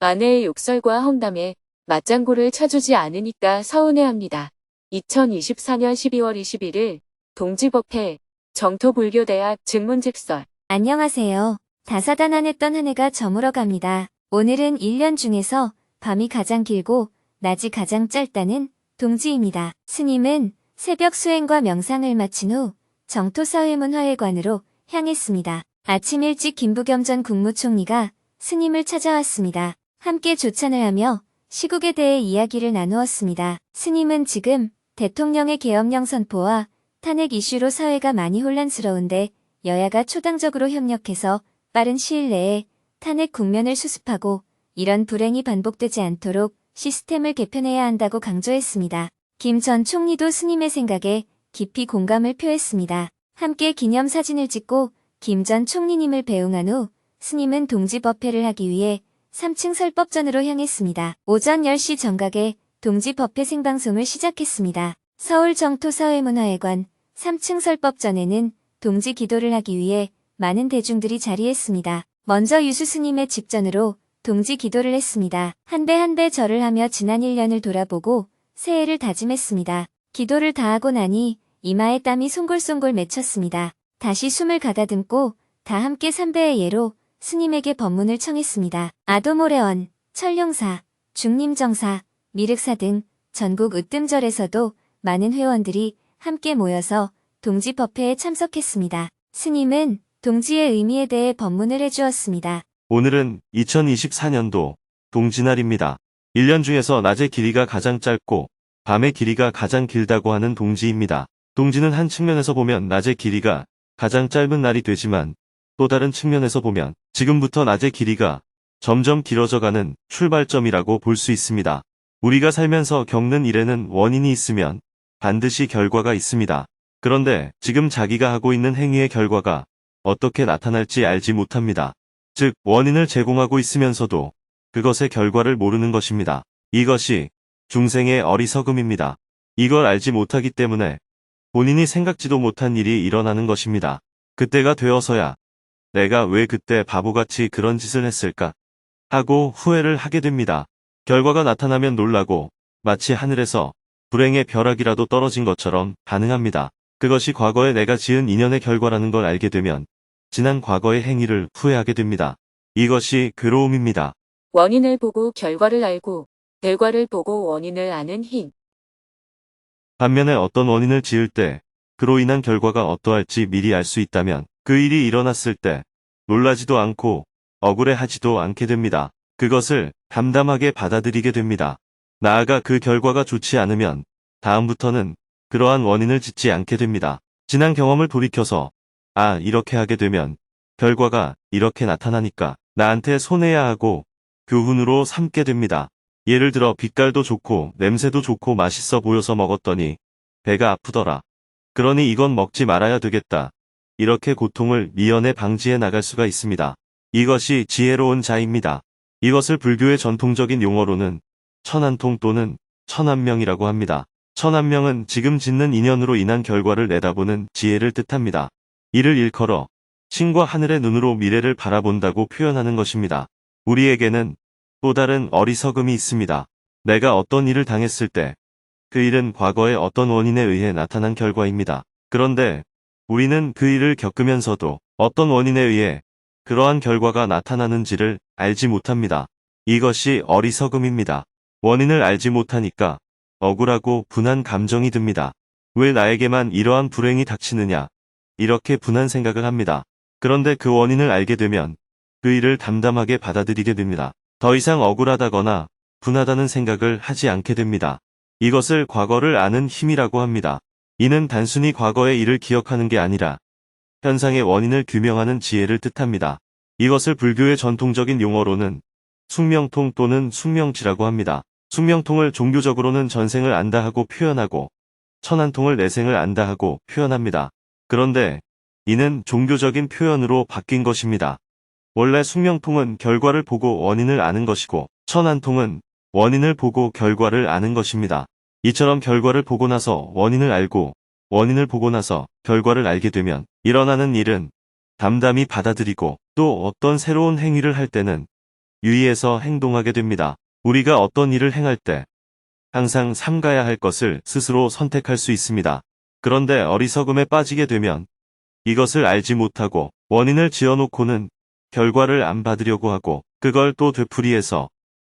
아내의 욕설과 험담에 맞장구를 쳐주지 않으니까 서운해합니다. 2024년 12월 21일 동지법회 정토불교대학 증문즉설. 안녕하세요. 다사다난했던 한 해가 저물어갑니다. 오늘은 1년 중에서 밤이 가장 길고 낮이 가장 짧다는 동지입니다. 스님은 새벽 수행과 명상을 마친 후 정토사회문화회관으로 향했습니다. 아침 일찍 김부겸 전 국무총리가 스님을 찾아왔습니다. 함께 조찬을 하며 시국에 대해 이야기를 나누었습니다. 스님은 지금 대통령의 계엄령 선포와 탄핵 이슈로 사회가 많이 혼란스러운데 여야가 초당적으로 협력해서 빠른 시일 내에 탄핵 국면을 수습하고 이런 불행이 반복되지 않도록 시스템을 개편해야 한다고 강조했습니다. 김 전 총리도 스님의 생각에 깊이 공감을 표했습니다. 함께 기념사진을 찍고 김 전 총리님을 배웅한 후 스님은 동지법회를 하기 위해 3층 설법전으로 향했습니다. 오전 10시 정각에 동지법회 생방송을 시작했습니다. 서울 정토사회문화회관 3층 설법전에는 동지 기도를 하기 위해 많은 대중들이 자리했습니다. 먼저 유수 스님의 집전으로 동지 기도를 했습니다. 한 배 한 배 절을 하며 지난 1년을 돌아보고 새해를 다짐했습니다. 기도를 다 하고 나니 이마에 땀이 송골송골 맺혔습니다. 다시 숨을 가다듬고 다 함께 삼배의 예로 스님에게 법문을 청했습니다. 아도모래원, 철룡사, 중림정사, 미륵사 등 전국 으뜸절에서도 많은 회원들이 함께 모여서 동지법회에 참석했습니다. 스님은 동지의 의미에 대해 법문을 해주었습니다. 오늘은 2024년도 동지날입니다. 1년 중에서 낮의 길이가 가장 짧고 밤의 길이가 가장 길다고 하는 동지입니다. 동지는 한 측면에서 보면 낮의 길이가 가장 짧은 날이 되지만 또 다른 측면에서 보면 지금부터 낮의 길이가 점점 길어져가는 출발점이라고 볼 수 있습니다. 우리가 살면서 겪는 일에는 원인이 있으면 반드시 결과가 있습니다. 그런데 지금 자기가 하고 있는 행위의 결과가 어떻게 나타날지 알지 못합니다. 즉, 원인을 제공하고 있으면서도 그것의 결과를 모르는 것입니다. 이것이 중생의 어리석음입니다. 이걸 알지 못하기 때문에 본인이 생각지도 못한 일이 일어나는 것입니다. 그때가 되어서야 내가 왜 그때 바보같이 그런 짓을 했을까 하고 후회를 하게 됩니다. 결과가 나타나면 놀라고 마치 하늘에서 불행의 벼락이라도 떨어진 것처럼 반응합니다. 그것이 과거에 내가 지은 인연의 결과라는 걸 알게 되면 지난 과거의 행위를 후회하게 됩니다. 이것이 괴로움입니다. 원인을 보고 결과를 알고 결과를 보고 원인을 아는 힘. 반면에 어떤 원인을 지을 때 그로 인한 결과가 어떠할지 미리 알 수 있다면 그 일이 일어났을 때 놀라지도 않고 억울해하지도 않게 됩니다. 그것을 담담하게 받아들이게 됩니다. 나아가 그 결과가 좋지 않으면 다음부터는 그러한 원인을 짓지 않게 됩니다. 지난 경험을 돌이켜서 이렇게 하게 되면 결과가 이렇게 나타나니까 나한테 손해야 하고 교훈으로 삼게 됩니다. 예를 들어 빛깔도 좋고 냄새도 좋고 맛있어 보여서 먹었더니 배가 아프더라. 그러니 이건 먹지 말아야 되겠다. 이렇게 고통을 미연에 방지해 나갈 수가 있습니다. 이것이 지혜로운 자입니다. 이것을 불교의 전통적인 용어로는 천한통 또는 천한명이라고 합니다. 천한명은 지금 짓는 인연으로 인한 결과를 내다보는 지혜를 뜻합니다. 이를 일컬어 신과 하늘의 눈으로 미래를 바라본다고 표현하는 것입니다. 우리에게는 또 다른 어리석음이 있습니다. 내가 어떤 일을 당했을 때 그 일은 과거의 어떤 원인에 의해 나타난 결과입니다. 그런데 우리는 그 일을 겪으면서도 어떤 원인에 의해 그러한 결과가 나타나는지를 알지 못합니다. 이것이 어리석음입니다. 원인을 알지 못하니까 억울하고 분한 감정이 듭니다. 왜 나에게만 이러한 불행이 닥치느냐? 이렇게 분한 생각을 합니다. 그런데 그 원인을 알게 되면 그 일을 담담하게 받아들이게 됩니다. 더 이상 억울하다거나 분하다는 생각을 하지 않게 됩니다. 이것을 과거를 아는 힘이라고 합니다. 이는 단순히 과거의 일을 기억하는 게 아니라 현상의 원인을 규명하는 지혜를 뜻합니다. 이것을 불교의 전통적인 용어로는 숙명통 또는 숙명지라고 합니다. 숙명통을 종교적으로는 전생을 안다 하고 표현하고 천한통을 내생을 안다 하고 표현합니다. 그런데 이는 종교적인 표현으로 바뀐 것입니다. 원래 숙명통은 결과를 보고 원인을 아는 것이고 천안통은 원인을 보고 결과를 아는 것입니다. 이처럼 결과를 보고 나서 원인을 알고 원인을 보고 나서 결과를 알게 되면 일어나는 일은 담담히 받아들이고 또 어떤 새로운 행위를 할 때는 유의해서 행동하게 됩니다. 우리가 어떤 일을 행할 때 항상 삼가야 할 것을 스스로 선택할 수 있습니다. 그런데 어리석음에 빠지게 되면 이것을 알지 못하고 원인을 지어놓고는 결과를 안 받으려고 하고 그걸 또 되풀이해서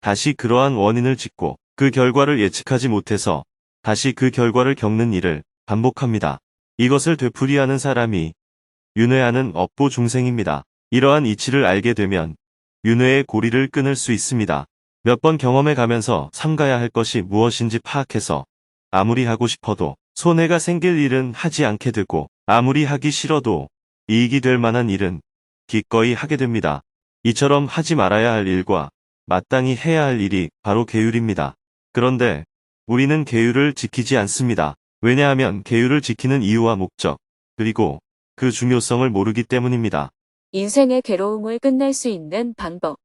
다시 그러한 원인을 짓고 그 결과를 예측하지 못해서 다시 그 결과를 겪는 일을 반복합니다. 이것을 되풀이하는 사람이 윤회하는 업보 중생입니다. 이러한 이치를 알게 되면 윤회의 고리를 끊을 수 있습니다. 몇 번 경험해 가면서 삼가야 할 것이 무엇인지 파악해서 아무리 하고 싶어도 손해가 생길 일은 하지 않게 되고 아무리 하기 싫어도 이익이 될 만한 일은 기꺼이 하게 됩니다. 이처럼 하지 말아야 할 일과 마땅히 해야 할 일이 바로 계율입니다. 그런데 우리는 계율을 지키지 않습니다. 왜냐하면 계율을 지키는 이유와 목적, 그리고 그 중요성을 모르기 때문입니다. 인생의 괴로움을 끝낼 수 있는 방법.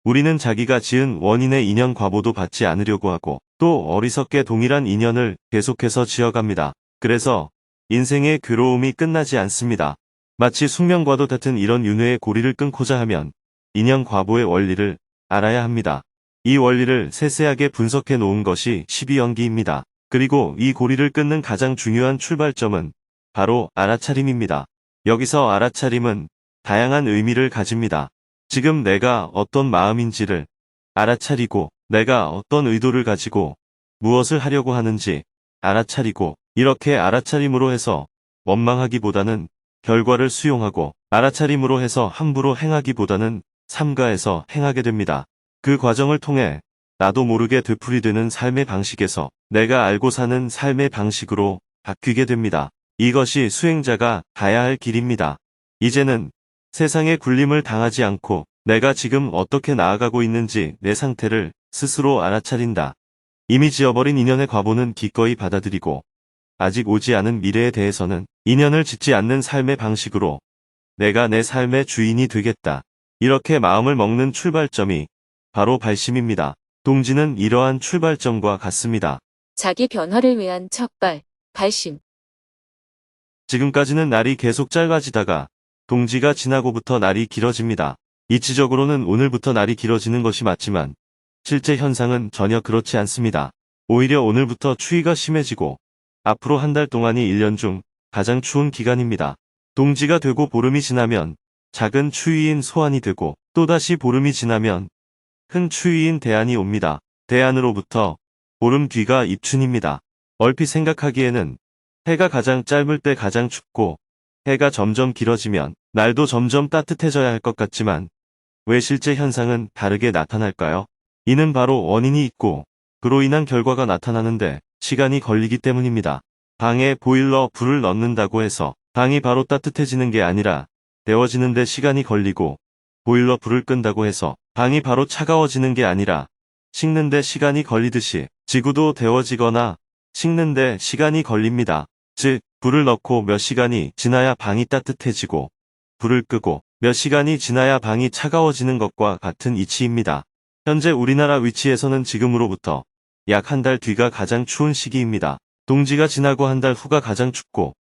우리는 자기가 지은 원인의 인연 과보도 받지 않으려고 하고 또 어리석게 동일한 인연을 계속해서 지어갑니다. 그래서 인생의 괴로움이 끝나지 않습니다. 마치 숙명과도 같은 이런 윤회의 고리를 끊고자 하면 인연 과보의 원리를 알아야 합니다. 이 원리를 세세하게 분석해 놓은 것이 12연기입니다. 그리고 이 고리를 끊는 가장 중요한 출발점은 바로 알아차림입니다. 여기서 알아차림은 다양한 의미를 가집니다. 지금 내가 어떤 마음인지를 알아차리고 내가 어떤 의도를 가지고 무엇을 하려고 하는지 알아차리고 이렇게 알아차림으로 해서 원망하기보다는 결과를 수용하고 알아차림으로 해서 함부로 행하기보다는 삼가해서 행하게 됩니다. 그 과정을 통해 나도 모르게 되풀이되는 삶의 방식에서 내가 알고 사는 삶의 방식으로 바뀌게 됩니다. 이것이 수행자가 가야 할 길입니다. 이제는 세상의 굴림을 당하지 않고 내가 지금 어떻게 나아가고 있는지 내 상태를 스스로 알아차린다. 이미 지어버린 인연의 과보는 기꺼이 받아들이고 아직 오지 않은 미래에 대해서는 인연을 짓지 않는 삶의 방식으로 내가 내 삶의 주인이 되겠다. 이렇게 마음을 먹는 출발점이 바로 발심입니다. 동지는 이러한 출발점과 같습니다. 자기 변화를 위한 첫발, 발심. 지금까지는 날이 계속 짧아지다가 동지가 지나고부터 날이 길어집니다. 이치적으로는 오늘부터 날이 길어지는 것이 맞지만 실제 현상은 전혀 그렇지 않습니다. 오히려 오늘부터 추위가 심해지고 앞으로 한 달 동안이 1년 중 가장 추운 기간입니다. 동지가 되고 보름이 지나면 작은 추위인 소환이 되고 또다시 보름이 지나면 큰 추위인 대안이 옵니다. 대안으로부터 보름 뒤가 입춘입니다. 얼핏 생각하기에는 해가 가장 짧을 때 가장 춥고 해가 점점 길어지면 날도 점점 따뜻해져야 할 것 같지만 왜 실제 현상은 다르게 나타날까요? 이는 바로 원인이 있고 그로 인한 결과가 나타나는데 시간이 걸리기 때문입니다. 방에 보일러 불을 넣는다고 해서 방이 바로 따뜻해지는 게 아니라 데워지는데 시간이 걸리고 보일러 불을 끈다고 해서 방이 바로 차가워지는 게 아니라 식는데 시간이 걸리듯이 지구도 데워지거나 식는데 시간이 걸립니다. 즉, 불을 넣고 몇 시간이 지나야 방이 따뜻해지고 불을 끄고 몇 시간이 지나야 방이 차가워지는 것과 같은 이치입니다. 현재 우리나라 위치에서는 지금으로부터 약 한 달 뒤가 가장 추운 시기입니다. 동지가 지나고 한 달 후가 가장 춥고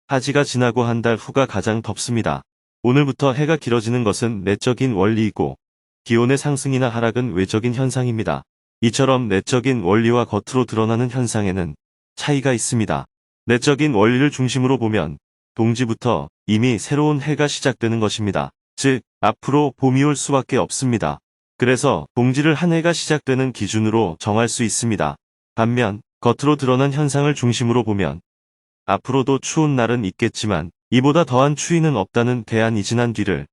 하지가 지나고 한 달 후가 가장 덥습니다. 오늘부터 해가 길어지는 것은 내적인 원리이고 기온의 상승이나 하락은 외적인 현상입니다. 이처럼 내적인 원리와 겉으로 드러나는 현상에는 차이가 있습니다. 내적인 원리를 중심으로 보면 동지부터 이미 새로운 해가 시작되는 것입니다. 즉, 앞으로 봄이 올 수밖에 없습니다. 그래서 동지를 한 해가 시작되는 기준으로 정할 수 있습니다. 반면 겉으로 드러난 현상을 중심으로 보면 앞으로도 추운 날은 있겠지만 이보다 더한 추위는 없다는 대안이 지난 뒤를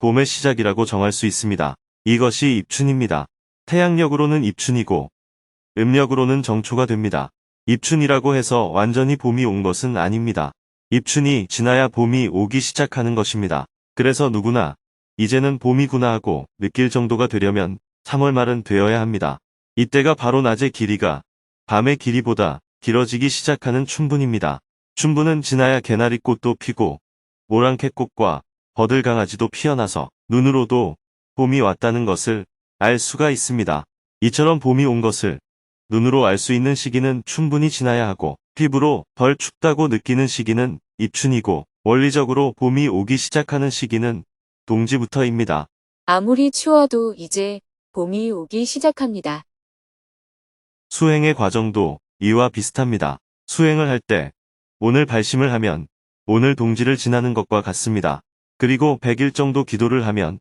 봄의 시작이라고 정할 수 있습니다. 이것이 입춘입니다. 태양력으로는 입춘이고 음력으로는 정초가 됩니다. 입춘이라고 해서 완전히 봄이 온 것은 아닙니다. 입춘이 지나야 봄이 오기 시작하는 것입니다. 그래서 누구나 이제는 봄이구나 하고 느낄 정도가 되려면 3월 말은 되어야 합니다. 이때가 바로 낮의 길이가 밤의 길이보다 길어지기 시작하는 춘분입니다. 춘분은 지나야 개나리꽃도 피고 모랑캐꽃과 버들강아지도 피어나서 눈으로도 봄이 왔다는 것을 알 수가 있습니다. 이처럼 봄이 온 것을 눈으로 알 수 있는 시기는 충분히 지나야 하고 피부로 덜 춥다고 느끼는 시기는 입춘이고 원리적으로 봄이 오기 시작하는 시기는 동지부터입니다. 아무리 추워도 이제 봄이 오기 시작합니다. 수행의 과정도 이와 비슷합니다. 수행을 할 때 오늘 발심을 하면 오늘 동지를 지나는 것과 같습니다. 그리고 100일 정도 기도를 하면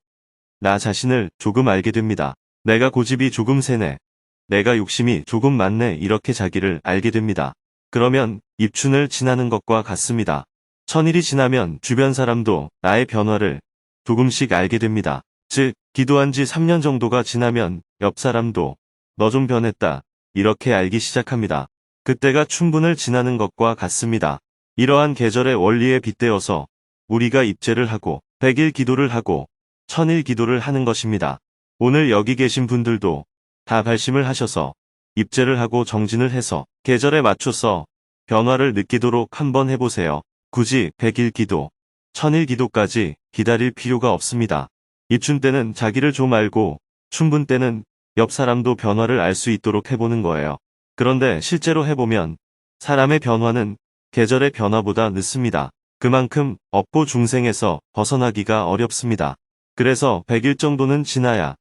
나 자신을 조금 알게 됩니다. 내가 고집이 조금 세네. 내가 욕심이 조금 많네. 이렇게 자기를 알게 됩니다. 그러면 입춘을 지나는 것과 같습니다. 1000일이 지나면 주변 사람도 나의 변화를 조금씩 알게 됩니다. 즉, 기도한 지 3년 정도가 지나면 옆 사람도 너 좀 변했다. 이렇게 알기 시작합니다. 그때가 춘분을 지나는 것과 같습니다. 이러한 계절의 원리에 빗대어서 우리가 입제를 하고 100일 기도를 하고 1000일 기도를 하는 것입니다. 오늘 여기 계신 분들도 다 발심을 하셔서 입제를 하고 정진을 해서 계절에 맞춰서 변화를 느끼도록 한번 해보세요. 굳이 100일 기도, 1000일 기도까지 기다릴 필요가 없습니다. 입춘 때는 자기를 좀 알고 춘분 때는 옆 사람도 변화를 알 수 있도록 해보는 거예요. 그런데 실제로 해보면 사람의 변화는 계절의 변화보다 늦습니다. 그만큼 업보 중생에서 벗어나기가 어렵습니다. 그래서 100일 정도는 지나야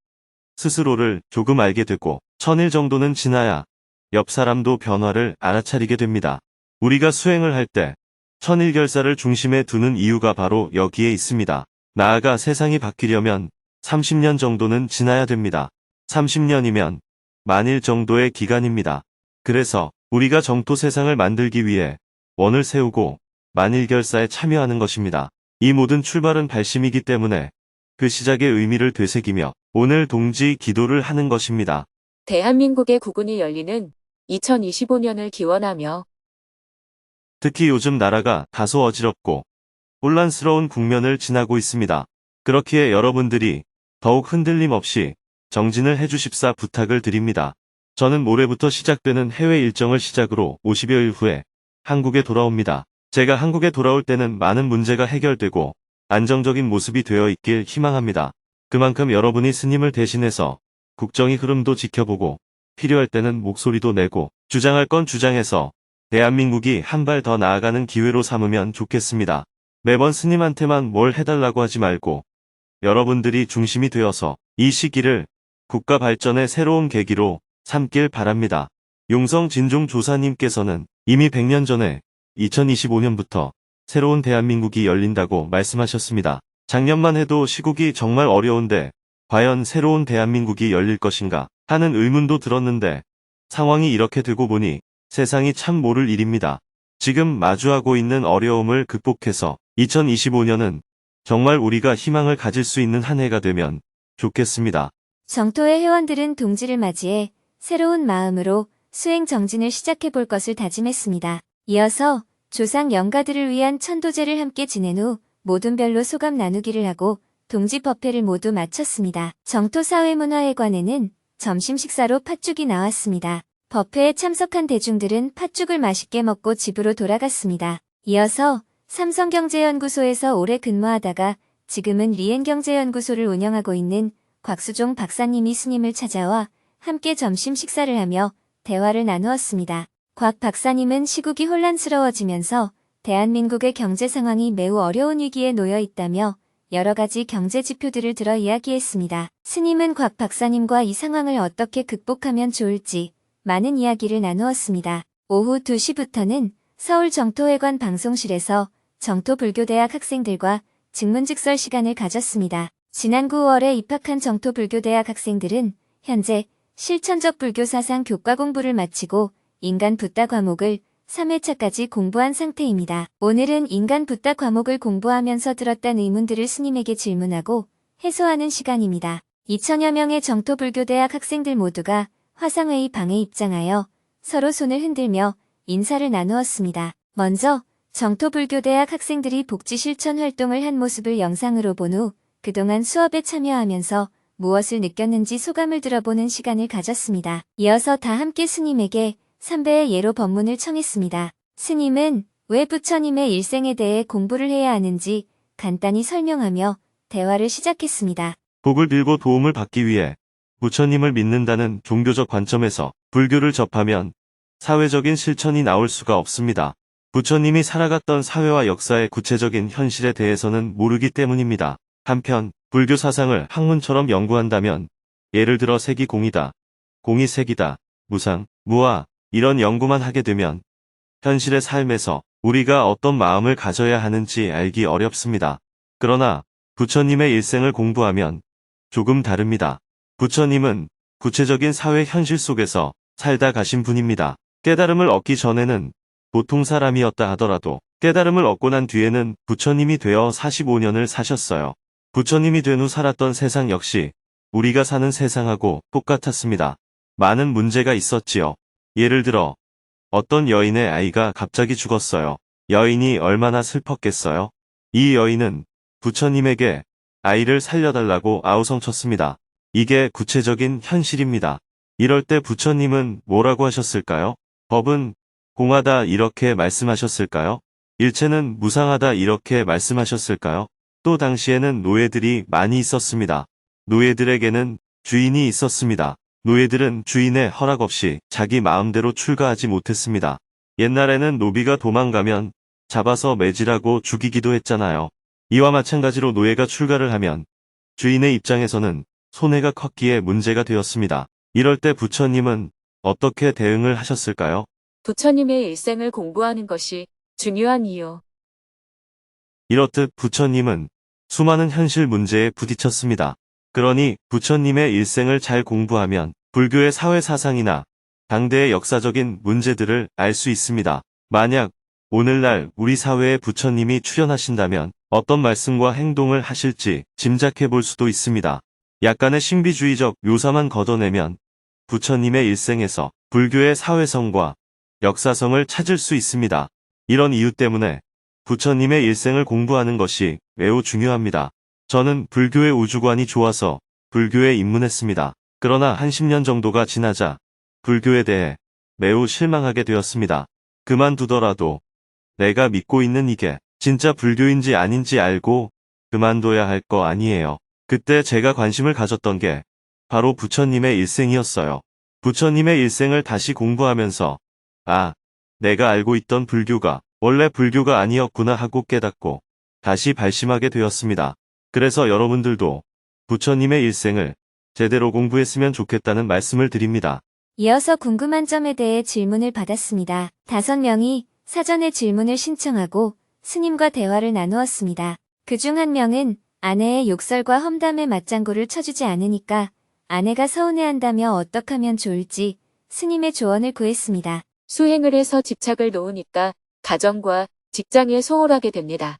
스스로를 조금 알게 되고 1000일 정도는 지나야 옆 사람도 변화를 알아차리게 됩니다. 우리가 수행을 할 때 1000일 결사를 중심에 두는 이유가 바로 여기에 있습니다. 나아가 세상이 바뀌려면 30년 정도는 지나야 됩니다. 30년이면 만일 정도의 기간입니다. 그래서 우리가 정토 세상을 만들기 위해 원을 세우고 만일결사에 참여하는 것입니다. 이 모든 출발은 발심이기 때문에 그 시작의 의미를 되새기며 오늘 동지 기도를 하는 것입니다. 대한민국의 국군이 열리는 2025년을 기원하며 특히 요즘 나라가 다소 어지럽고 혼란스러운 국면을 지나고 있습니다. 그렇기에 여러분들이 더욱 흔들림 없이 정진을 해주십사 부탁을 드립니다. 저는 모레부터 시작되는 해외 일정을 시작으로 50여일 후에 한국에 돌아옵니다. 제가 한국에 돌아올 때는 많은 문제가 해결되고 안정적인 모습이 되어 있길 희망합니다. 그만큼 여러분이 스님을 대신해서 국정의 흐름도 지켜보고 필요할 때는 목소리도 내고 주장할 건 주장해서 대한민국이 한 발 더 나아가는 기회로 삼으면 좋겠습니다. 매번 스님한테만 뭘 해달라고 하지 말고 여러분들이 중심이 되어서 이 시기를 국가 발전의 새로운 계기로 삼길 바랍니다. 용성 진종 조사님께서는 이미 100년 전에 2025년부터 새로운 대한민국이 열린다고 말씀하셨습니다. 작년만 해도 시국이 정말 어려운데 과연 새로운 대한민국이 열릴 것인가 하는 의문도 들었는데 상황이 이렇게 되고 보니 세상이 참 모를 일입니다. 지금 마주하고 있는 어려움을 극복해서 2025년은 정말 우리가 희망을 가질 수 있는 한 해가 되면 좋겠습니다. 정토의 회원들은 동지를 맞이해 새로운 마음으로 수행 정진을 시작해볼 것을 다짐했습니다. 이어서 조상 영가들을 위한 천도제를 함께 지낸 후 모든 별로 소감 나누기를 하고 동지 법회를 모두 마쳤습니다. 정토사회문화회관에는 점심 식사로 팥죽이 나왔습니다. 법회에 참석한 대중들은 팥죽을 맛있게 먹고 집으로 돌아갔습니다. 이어서 삼성경제연구소에서 오래 근무하다가 지금은 리엔경제연구소를 운영하고 있는 곽수종 박사님이 스님을 찾아와 함께 점심 식사를 하며 대화를 나누었습니다. 곽 박사님은 시국이 혼란스러워지면서 대한민국의 경제 상황이 매우 어려운 위기에 놓여 있다며 여러 가지 경제 지표들을 들어 이야기했습니다. 스님은 곽 박사님과 이 상황을 어떻게 극복하면 좋을지 많은 이야기를 나누었습니다. 오후 2시부터는 서울 정토회관 방송실에서 정토불교대학 학생들과 직문직설 시간을 가졌습니다. 지난 9월에 입학한 정토불교대학 학생들은 현재 실천적 불교 사상 교과 공부를 마치고 인간 붓다 과목을 3회차까지 공부한 상태입니다. 오늘은 인간 붓다 과목을 공부하면서 들었던 의문들을 스님에게 질문하고 해소하는 시간입니다. 2000여 명의 정토불교대학 학생들 모두가 화상회의 방에 입장하여 서로 손을 흔들며 인사를 나누었습니다. 먼저 정토불교대학 학생들이 복지 실천 활동을 한 모습을 영상으로 본 후 그동안 수업에 참여하면서 무엇을 느꼈는지 소감을 들어보는 시간을 가졌습니다. 이어서 다 함께 스님에게 삼배의 예로 법문을 청했습니다. 스님은 왜 부처님의 일생에 대해 공부를 해야 하는지 간단히 설명하며 대화를 시작했습니다. 복을 빌고 도움을 받기 위해 부처님을 믿는다는 종교적 관점에서 불교를 접하면 사회적인 실천이 나올 수가 없습니다. 부처님이 살아갔던 사회와 역사의 구체적인 현실에 대해서는 모르기 때문입니다. 한편 불교 사상을 학문처럼 연구한다면 예를 들어 색이 공이다, 공이 색이다, 무상, 무아 이런 연구만 하게 되면 현실의 삶에서 우리가 어떤 마음을 가져야 하는지 알기 어렵습니다. 그러나 부처님의 일생을 공부하면 조금 다릅니다. 부처님은 구체적인 사회 현실 속에서 살다 가신 분입니다. 깨달음을 얻기 전에는 보통 사람이었다 하더라도 깨달음을 얻고 난 뒤에는 부처님이 되어 45년을 사셨어요. 부처님이 된 후 살았던 세상 역시 우리가 사는 세상하고 똑같았습니다. 많은 문제가 있었지요. 예를 들어 어떤 여인의 아이가 갑자기 죽었어요. 여인이 얼마나 슬펐겠어요? 이 여인은 부처님에게 아이를 살려달라고 아우성쳤습니다. 이게 구체적인 현실입니다. 이럴 때 부처님은 뭐라고 하셨을까요? 법은 공하다 이렇게 말씀하셨을까요? 일체는 무상하다 이렇게 말씀하셨을까요? 또 당시에는 노예들이 많이 있었습니다. 노예들에게는 주인이 있었습니다. 노예들은 주인의 허락 없이 자기 마음대로 출가하지 못했습니다. 옛날에는 노비가 도망가면 잡아서 매질하고 죽이기도 했잖아요. 이와 마찬가지로 노예가 출가를 하면 주인의 입장에서는 손해가 컸기에 문제가 되었습니다. 이럴 때 부처님은 어떻게 대응을 하셨을까요? 부처님의 일생을 공부하는 것이 중요한 이유. 이렇듯 부처님은 수많은 현실 문제에 부딪혔습니다. 그러니 부처님의 일생을 잘 공부하면 불교의 사회 사상이나 당대의 역사적인 문제들을 알 수 있습니다. 만약 오늘날 우리 사회에 부처님이 출연하신다면 어떤 말씀과 행동을 하실지 짐작해 볼 수도 있습니다. 약간의 신비주의적 묘사만 걷어내면 부처님의 일생에서 불교의 사회성과 역사성을 찾을 수 있습니다. 이런 이유 때문에 부처님의 일생을 공부하는 것이 매우 중요합니다. 저는 불교의 우주관이 좋아서 불교에 입문했습니다. 그러나 한 10년 정도가 지나자 불교에 대해 매우 실망하게 되었습니다. 그만두더라도 내가 믿고 있는 이게 진짜 불교인지 아닌지 알고 그만둬야 할 거 아니에요. 그때 제가 관심을 가졌던 게 바로 부처님의 일생이었어요. 부처님의 일생을 다시 공부하면서 내가 알고 있던 불교가 원래 불교가 아니었구나 하고 깨닫고 다시 발심하게 되었습니다. 그래서 여러분들도 부처님의 일생을 제대로 공부했으면 좋겠다는 말씀을 드립니다. 이어서 궁금한 점에 대해 질문을 받았습니다. 5명이 사전에 질문을 신청하고 스님과 대화를 나누었습니다. 그중 한 명은 아내의 욕설과 험담의 맞장구를 쳐주지 않으니까 아내가 서운해한다며 어떻게 하면 좋을지 스님의 조언을 구했습니다. 수행을 해서 집착을 놓으니까 가정과 직장에 소홀하게 됩니다.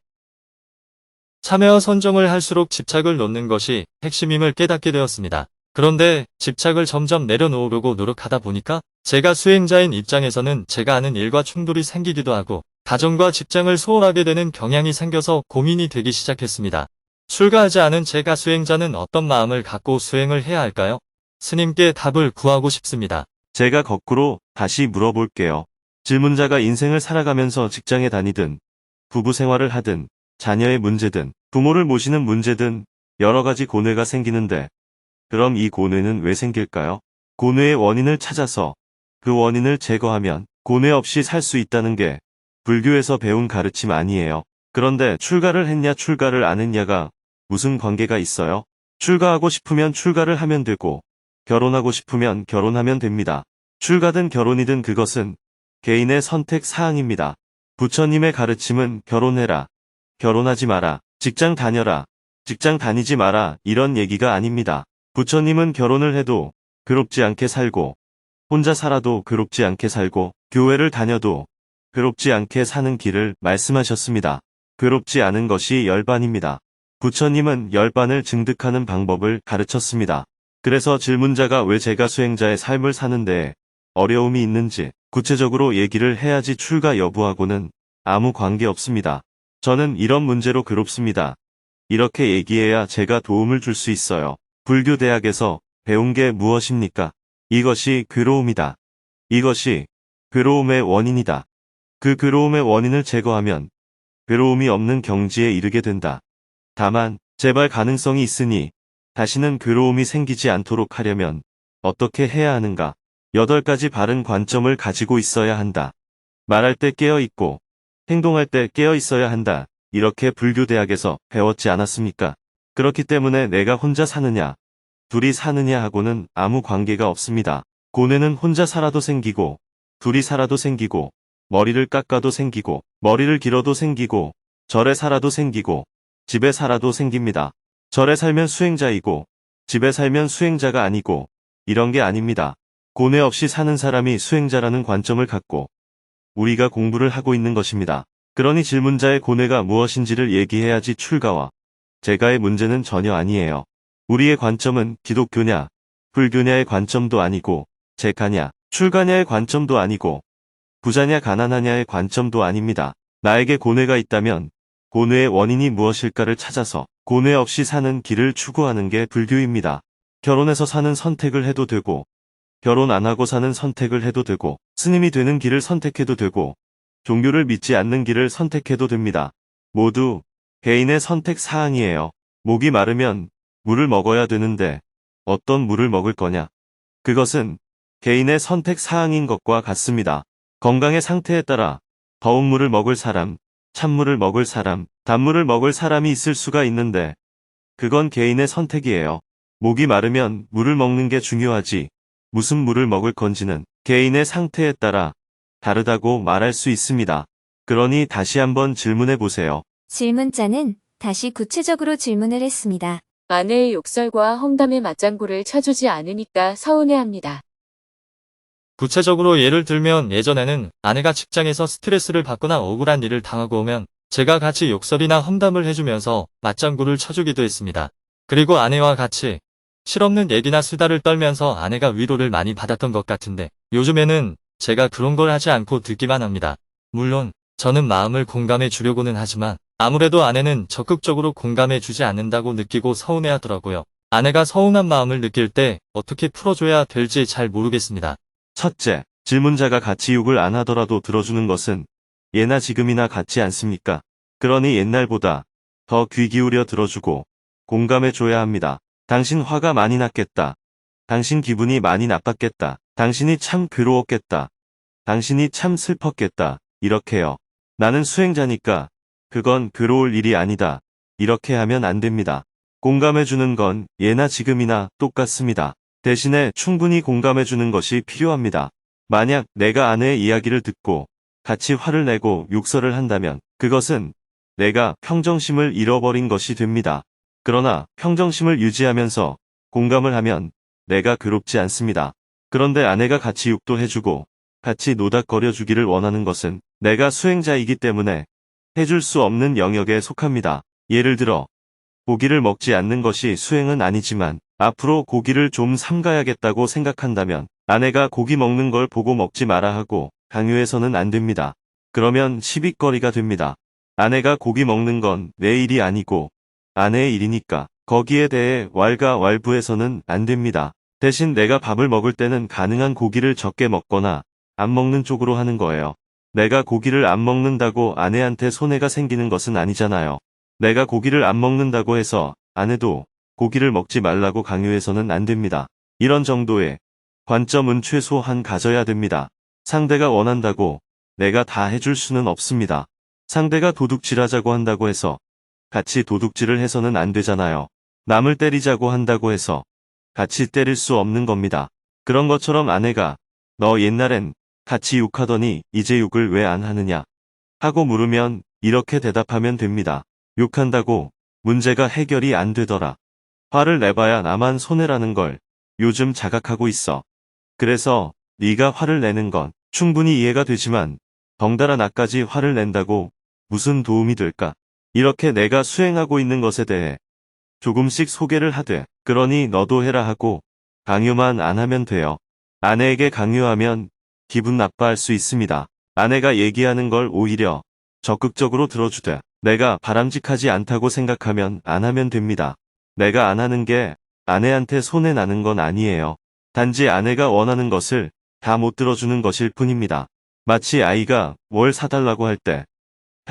참회와 선정을 할수록 집착을 놓는 것이 핵심임을 깨닫게 되었습니다. 그런데 집착을 점점 내려놓으려고 노력하다 보니까 제가 수행자인 입장에서는 제가 하는 일과 충돌이 생기기도 하고 가정과 직장을 소홀하게 되는 경향이 생겨서 고민이 되기 시작했습니다. 출가하지 않은 제가 수행자는 어떤 마음을 갖고 수행을 해야 할까요? 스님께 답을 구하고 싶습니다. 제가 거꾸로 다시 물어볼게요. 질문자가 인생을 살아가면서 직장에 다니든 부부 생활을 하든 자녀의 문제든 부모를 모시는 문제든 여러 가지 고뇌가 생기는데 그럼 이 고뇌는 왜 생길까요? 고뇌의 원인을 찾아서 그 원인을 제거하면 고뇌 없이 살 수 있다는 게 불교에서 배운 가르침 아니에요. 그런데 출가를 했냐 출가를 안 했냐가 무슨 관계가 있어요? 출가하고 싶으면 출가를 하면 되고 결혼하고 싶으면 결혼하면 됩니다. 출가든 결혼이든 그것은 개인의 선택 사항입니다. 부처님의 가르침은 결혼해라, 결혼하지 마라, 직장 다녀라, 직장 다니지 마라 이런 얘기가 아닙니다. 부처님은 결혼을 해도 괴롭지 않게 살고 혼자 살아도 괴롭지 않게 살고 교회를 다녀도 괴롭지 않게 사는 길을 말씀하셨습니다. 괴롭지 않은 것이 열반입니다. 부처님은 열반을 증득하는 방법을 가르쳤습니다. 그래서 질문자가 왜 제가 수행자의 삶을 사는데 어려움이 있는지 구체적으로 얘기를 해야지 출가 여부하고는 아무 관계 없습니다. 저는 이런 문제로 괴롭습니다. 이렇게 얘기해야 제가 도움을 줄 수 있어요. 불교 대학에서 배운 게 무엇입니까? 이것이 괴로움이다. 이것이 괴로움의 원인이다. 그 괴로움의 원인을 제거하면 괴로움이 없는 경지에 이르게 된다. 다만 재발 가능성이 있으니 다시는 괴로움이 생기지 않도록 하려면 어떻게 해야 하는가? 8가지 바른 관점을 가지고 있어야 한다. 말할 때 깨어 있고 행동할 때 깨어 있어야 한다. 이렇게 불교 대학에서 배웠지 않았습니까? 그렇기 때문에 내가 혼자 사느냐, 둘이 사느냐 하고는 아무 관계가 없습니다. 고뇌는 혼자 살아도 생기고, 둘이 살아도 생기고, 머리를 깎아도 생기고, 머리를 길어도 생기고, 절에 살아도 생기고, 집에 살아도 생깁니다. 절에 살면 수행자이고, 집에 살면 수행자가 아니고, 이런 게 아닙니다. 고뇌 없이 사는 사람이 수행자라는 관점을 갖고, 우리가 공부를 하고 있는 것입니다. 그러니 질문자의 고뇌가 무엇인지를 얘기해야지 출가와 제가의 문제는 전혀 아니에요. 우리의 관점은 기독교냐, 불교냐의 관점도 아니고, 제가냐, 출가냐의 관점도 아니고, 부자냐 가난하냐의 관점도 아닙니다. 나에게 고뇌가 있다면 고뇌의 원인이 무엇일까를 찾아서 고뇌 없이 사는 길을 추구하는 게 불교입니다. 결혼해서 사는 선택을 해도 되고, 결혼 안 하고 사는 선택을 해도 되고, 스님이 되는 길을 선택해도 되고, 종교를 믿지 않는 길을 선택해도 됩니다. 모두 개인의 선택 사항이에요. 목이 마르면 물을 먹어야 되는데 어떤 물을 먹을 거냐? 그것은 개인의 선택 사항인 것과 같습니다. 건강의 상태에 따라 더운 물을 먹을 사람, 찬물을 먹을 사람, 단물을 먹을 사람이 있을 수가 있는데 그건 개인의 선택이에요. 목이 마르면 물을 먹는 게 중요하지 무슨 물을 먹을 건지는 개인의 상태에 따라 다르다고 말할 수 있습니다. 그러니 다시 한번 질문해 보세요. 질문자는 다시 구체적으로 질문을 했습니다. 아내의 욕설과 험담의 맞장구를 쳐주지 않으니까 서운해합니다. 구체적으로 예를 들면 예전에는 아내가 직장에서 스트레스를 받거나 억울한 일을 당하고 오면 제가 같이 욕설이나 험담을 해주면서 맞장구를 쳐주기도 했습니다. 그리고 아내와 같이 실없는 얘기나 수다를 떨면서 아내가 위로를 많이 받았던 것 같은데 요즘에는 제가 그런 걸 하지 않고 듣기만 합니다. 물론 저는 마음을 공감해 주려고는 하지만 아무래도 아내는 적극적으로 공감해 주지 않는다고 느끼고 서운해하더라고요. 아내가 서운한 마음을 느낄 때 어떻게 풀어줘야 될지 잘 모르겠습니다. 첫째, 질문자가 같이 욕을 안 하더라도 들어주는 것은 예나 지금이나 같지 않습니까? 그러니 옛날보다 더 귀 기울여 들어주고 공감해줘야 합니다. 당신 화가 많이 났겠다. 당신 기분이 많이 나빴겠다. 당신이 참 괴로웠겠다. 당신이 참 슬펐겠다. 이렇게요. 나는 수행자니까 그건 괴로울 일이 아니다. 이렇게 하면 안 됩니다. 공감해주는 건 예나 지금이나 똑같습니다. 대신에 충분히 공감해주는 것이 필요합니다. 만약 내가 아내의 이야기를 듣고 같이 화를 내고 욕설을 한다면 그것은 내가 평정심을 잃어버린 것이 됩니다. 그러나 평정심을 유지하면서 공감을 하면 내가 괴롭지 않습니다. 그런데 아내가 같이 욕도 해주고 같이 노닥거려 주기를 원하는 것은 내가 수행자이기 때문에 해줄 수 없는 영역에 속합니다. 예를 들어 고기를 먹지 않는 것이 수행은 아니지만 앞으로 고기를 좀 삼가야겠다고 생각한다면 아내가 고기 먹는 걸 보고 먹지 마라 하고 강요해서는 안 됩니다. 그러면 시비거리가 됩니다. 아내가 고기 먹는 건 내 일이 아니고 아내의 일이니까 거기에 대해 왈가왈부해서는 안 됩니다. 대신 내가 밥을 먹을 때는 가능한 고기를 적게 먹거나 안 먹는 쪽으로 하는 거예요. 내가 고기를 안 먹는다고 아내한테 손해가 생기는 것은 아니잖아요. 내가 고기를 안 먹는다고 해서 아내도 고기를 먹지 말라고 강요해서는 안 됩니다. 이런 정도의 관점은 최소한 가져야 됩니다. 상대가 원한다고 내가 다 해줄 수는 없습니다. 상대가 도둑질하자고 한다고 해서 같이 도둑질을 해서는 안 되잖아요. 남을 때리자고 한다고 해서 같이 때릴 수 없는 겁니다. 그런 것처럼 아내가 너 옛날엔 같이 욕하더니 이제 욕을 왜 안 하느냐 하고 물으면 이렇게 대답하면 됩니다. 욕한다고 문제가 해결이 안 되더라. 화를 내봐야 나만 손해라는 걸 요즘 자각하고 있어. 그래서 네가 화를 내는 건 충분히 이해가 되지만 덩달아 나까지 화를 낸다고 무슨 도움이 될까? 이렇게 내가 수행하고 있는 것에 대해 조금씩 소개를 하되 그러니 너도 해라 하고 강요만 안 하면 돼요. 아내에게 강요하면 기분 나빠할 수 있습니다. 아내가 얘기하는 걸 오히려 적극적으로 들어주되 내가 바람직하지 않다고 생각하면 안 하면 됩니다. 내가 안 하는 게 아내한테 손해 나는 건 아니에요. 단지 아내가 원하는 것을 다 못 들어주는 것일 뿐입니다. 마치 아이가 뭘 사달라고 할 때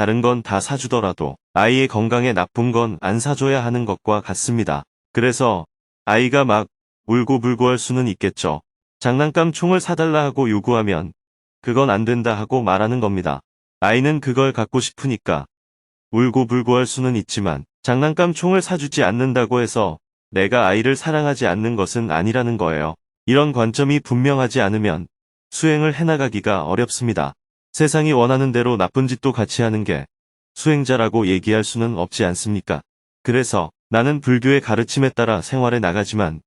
다른 건 다 사주더라도 아이의 건강에 나쁜 건 안 사줘야 하는 것과 같습니다. 그래서 아이가 막 울고불고 할 수는 있겠죠. 장난감 총을 사달라 하고 요구하면 그건 안 된다 하고 말하는 겁니다. 아이는 그걸 갖고 싶으니까 울고불고 할 수는 있지만 장난감 총을 사주지 않는다고 해서 내가 아이를 사랑하지 않는 것은 아니라는 거예요. 이런 관점이 분명하지 않으면 수행을 해나가기가 어렵습니다. 세상이 원하는 대로 나쁜 짓도 같이 하는 게 수행자라고 얘기할 수는 없지 않습니까? 그래서 나는 불교의 가르침에 따라 생활해 나가지만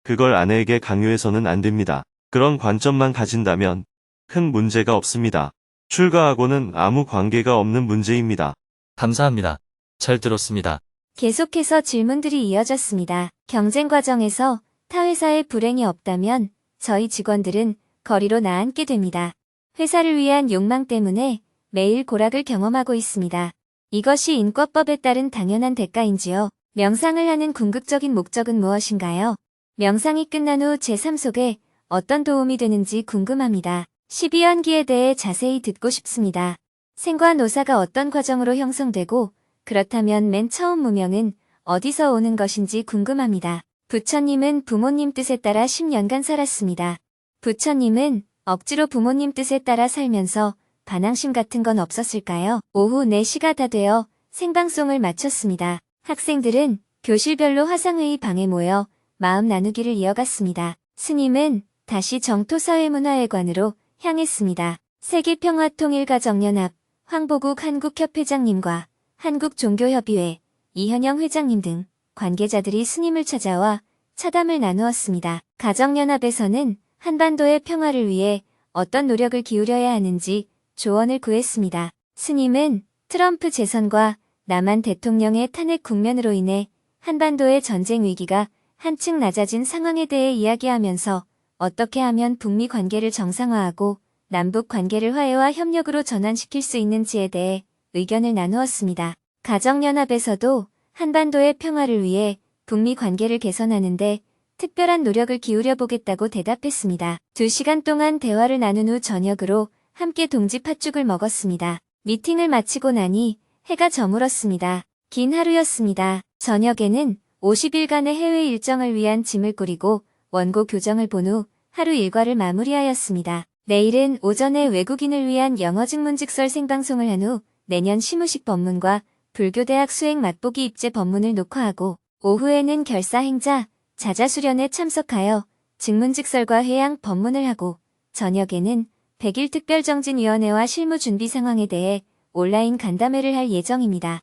그걸 아내에게 강요해서는 안 됩니다. 그런 관점만 가진다면 큰 문제가 없습니다. 출가하고는 아무 관계가 없는 문제입니다. 감사합니다. 잘 들었습니다. 계속해서 질문들이 이어졌습니다. 경쟁 과정에서 타 회사에 불행이 없다면 저희 직원들은 거리로 나앉게 됩니다. 회사를 위한 욕망 때문에 매일 고락을 경험하고 있습니다. 이것이 인과법에 따른 당연한 대가인지요? 명상을 하는 궁극적인 목적은 무엇인가요? 명상이 끝난 후 제 삶 속에 어떤 도움이 되는지 궁금합니다. 12연기에 대해 자세히 듣고 싶습니다. 생과노사가 어떤 과정으로 형성되고 그렇다면 맨 처음 무명은 어디서 오는 것인지 궁금합니다. 부처님은 부모님 뜻에 따라 10년간 살았습니다. 부처님은 억지로 부모님 뜻에 따라 살면서 반항심 같은 건 없었을까요? 오후 4시가 다 되어 생방송을 마쳤습니다. 학생들은 교실별로 화상회의 방에 모여 마음 나누기를 이어갔습니다. 스님은 다시 정토사회문화회관으로 향했습니다. 세계평화통일가정연합 황보국 한국협회장님과 한국종교협의회 이현영 회장님 등 관계자들이 스님을 찾아와 차담을 나누었습니다. 가정연합에서는 한반도의 평화를 위해 어떤 노력을 기울여야 하는지 조언을 구했습니다. 스님은 트럼프 재선과 남한 대통령의 탄핵 국면으로 인해 한반도의 전쟁 위기가 한층 낮아진 상황에 대해 이야기하면서 어떻게 하면 북미 관계를 정상화하고 남북 관계를 화해와 협력으로 전환시킬 수 있는지에 대해 의견을 나누었습니다. 가정연합에서도 한반도의 평화를 위해 북미 관계를 개선하는데 특별한 노력을 기울여 보겠다고 대답했습니다. 2시간 동안 대화를 나눈 후 저녁으로 함께 동지 팥죽을 먹었습니다. 미팅을 마치고 나니 해가 저물었습니다. 긴 하루였습니다. 저녁에는 50일간의 해외 일정을 위한 짐을 꾸리고 원고 교정을 본 후 하루 일과를 마무리하였습니다. 내일은 오전에 외국인을 위한 영어 증문직설 생방송을 한 후 내년 시무식 법문과 불교대학 수행 맛보기 입제 법문을 녹화하고 오후에는 결사행자 자자수련에 참석하여 증문직설과 회양 법문을 하고 저녁에는 100일 특별정진위원회와 실무 준비 상황에 대해 온라인 간담회를 할 예정입니다.